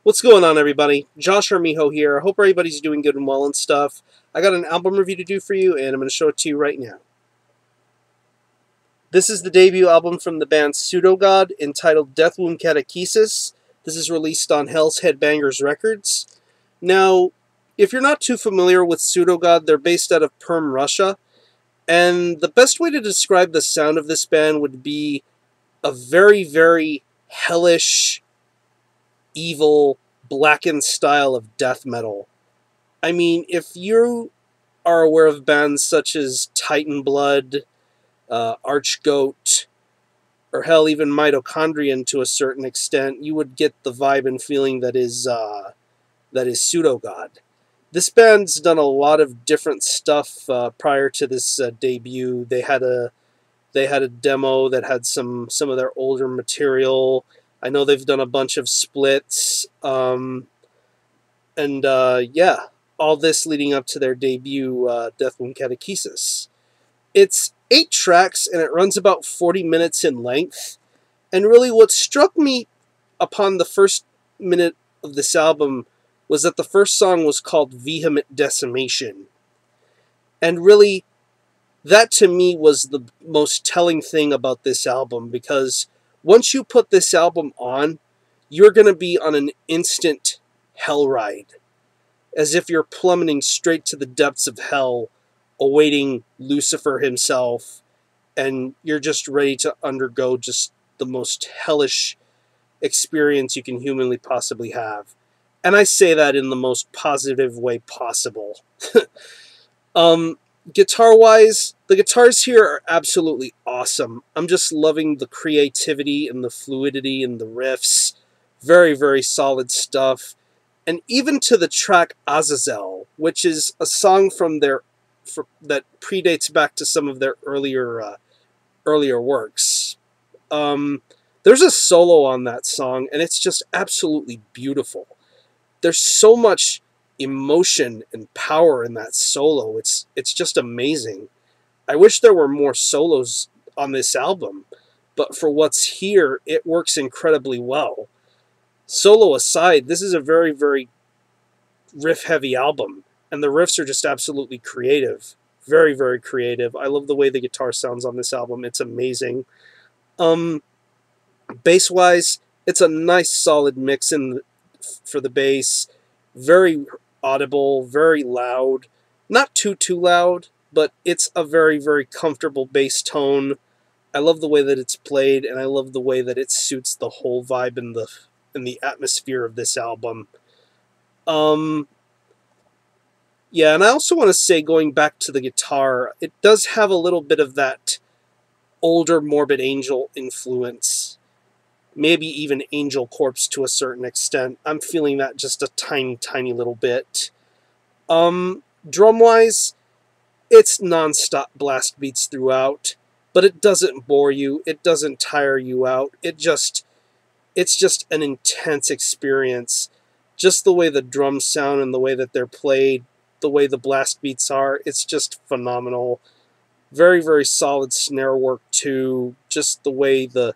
What's going on, everybody? Josh Armijo here. I hope everybody's doing good and well and stuff. I got an album review to do for you, and I'm going to show it to you right now. This is the debut album from the band Pseudogod, entitled Deathwomb Catechesis. This is released on Hells Headbangers Records. Now, if you're not too familiar with Pseudogod, they're based out of Perm, Russia, and the best way to describe the sound of this band would be a very, very hellish, evil, Blackened style of death metal. I mean, if you are aware of bands such as Titan Blood, Archgoat, or hell, even Mitochondrion to a certain extent, you would get the vibe and feeling that is Pseudogod. This band's done a lot of different stuff prior to this debut. They had a demo that had some of their older material. I know they've done a bunch of splits, yeah, all this leading up to their debut, Deathwomb Catechesis. It's 8 tracks, and it runs about 40 minutes in length, and really what struck me upon the first minute of this album was that the first song was called Vehement Decimation, and really, that to me was the most telling thing about this album, because once you put this album on, you're going to be on an instant hell ride, as if you're plummeting straight to the depths of hell, awaiting Lucifer himself, and you're just ready to undergo just the most hellish experience you can humanly possibly have. And I say that in the most positive way possible. Guitar-wise, the guitars here are absolutely awesome. I'm just loving the creativity and the fluidity and the riffs. Very, very solid stuff. And even to the track Azazel, which is a song from that predates back to some of their earlier works. There's a solo on that song, and it's just absolutely beautiful. There's so much emotion and power in that solo. It's just amazing. I wish there were more solos on this album, but for what's here, it works incredibly well. Solo aside, this is a very, very riff-heavy album, and the riffs are just absolutely creative. Very, very creative. I love the way the guitar sounds on this album. It's amazing. Bass-wise, it's a nice, solid mix for the bass. Very audible, very loud. Not too loud, but it's a very, very comfortable bass tone. I love the way that it's played, and I love the way that it suits the whole vibe and the atmosphere of this album. Yeah, and I also want to say, going back to the guitar, it does have a little bit of that older Morbid Angel influence. Maybe even Angel Corpse to a certain extent. I'm feeling that just a tiny, tiny little bit. Drum-wise, it's non-stop blast beats throughout, but it doesn't bore you. It doesn't tire you out. It's just an intense experience. Just the way the drums sound and the way that they're played, the way the blast beats are, it's just phenomenal. Very, very solid snare work too. Just the way that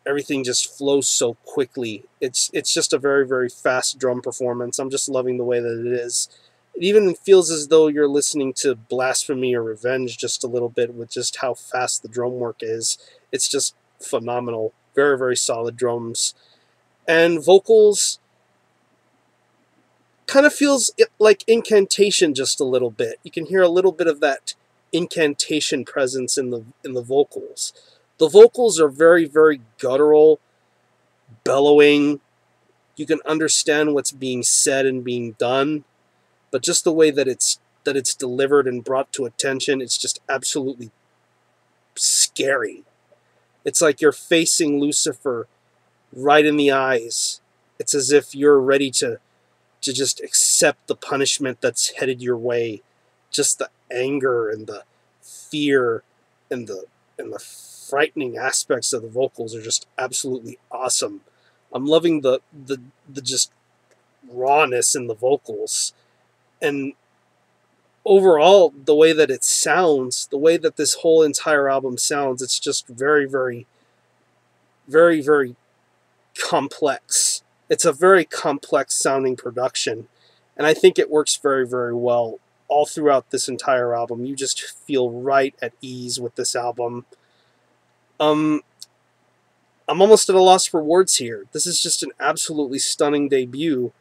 everything just flows so quickly. It's just a very, very fast drum performance. I'm just loving the way that it is. It even feels as though you're listening to Blasphemy or Revenge just a little bit with just how fast the drum work is. It's just phenomenal. Very, very solid drums. And vocals kind of feels like incantation just a little bit. You can hear a little bit of that incantation presence in the vocals. The vocals are very, very guttural, bellowing. You can understand what's being said and being done, but just the way that it's delivered and brought to attention, it's just absolutely scary. It's like you're facing Lucifer right in the eyes. It's as if you're ready to just accept the punishment that's headed your way. Just the anger and the fear and the frightening aspects of the vocals are just absolutely awesome. I'm loving the just rawness in the vocals, and overall the way that it sounds, the way that this whole entire album sounds, it's just very, very, very, very complex. It's a very complex sounding production, and I think it works very, very well all throughout this entire album. You just feel right at ease with this album. I'm almost at a loss for words here. This is just an absolutely stunning debut,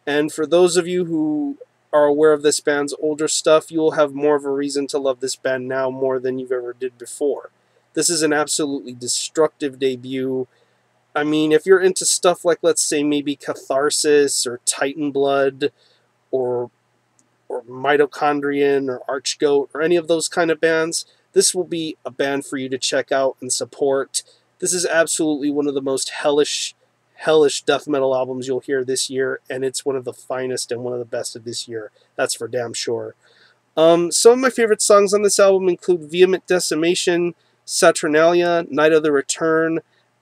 and for those of you who are aware of this band's older stuff, you'll have more of a reason to love this band now more than you've ever did before. This is an absolutely destructive debut. I mean, if you're into stuff like, let's say, maybe Catharsis or Titan Blood or Mitochondrion or Archgoat or any of those kind of bands, this will be a band for you to check out and support. This is absolutely one of the most hellish death metal albums you'll hear this year, and it's one of the finest and one of the best of this year. That's for damn sure. Some of my favorite songs on this album include Vehement Decimation, Saturnalia, Night of the Return,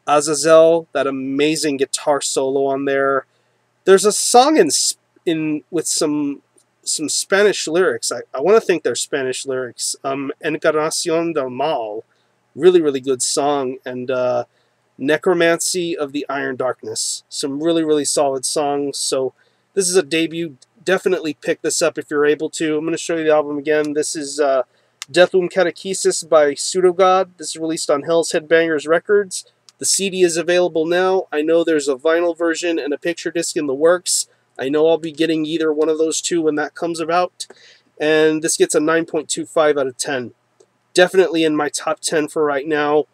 Azazel, that amazing guitar solo on there. There's a song with some Spanish lyrics. I want to think they're Spanish lyrics. Encarnación del Mal, really, really good song. And Necromancy of the Iron Darkness, some really, really solid songs. So this is a debut. Definitely pick this up if you're able to. I'm going to show you the album again. This is Deathwomb Catechesis by Pseudogod. This is released on Hells Headbangers Records. The CD is available now. I know there's a vinyl version and a picture disc in the works. I know I'll be getting either one of those two when that comes about. And this gets a 9.25 out of 10. Definitely in my top 10 for right now.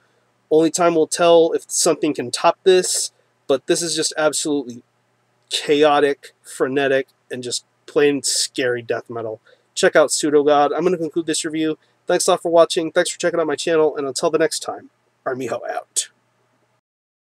Only time will tell if something can top this. But this is just absolutely chaotic, frenetic, and just plain scary death metal. Check out Pseudogod. I'm going to conclude this review. Thanks a lot for watching. Thanks for checking out my channel. And until the next time, runnerjma out.